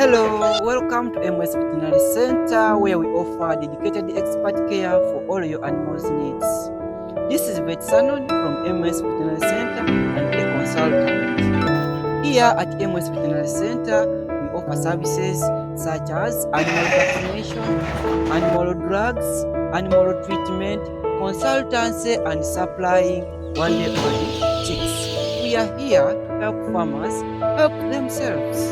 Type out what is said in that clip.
Hello, welcome to MS Veterinary Center, where we offer dedicated expert care for all your animals' needs. This is Vet Sanon from MS Veterinary Center and a consultant. Here at MS Veterinary Center, we offer services such as animal vaccination, animal drugs, animal treatment, consultancy, and supplying one-day-old chicks. We are here to help farmers help themselves.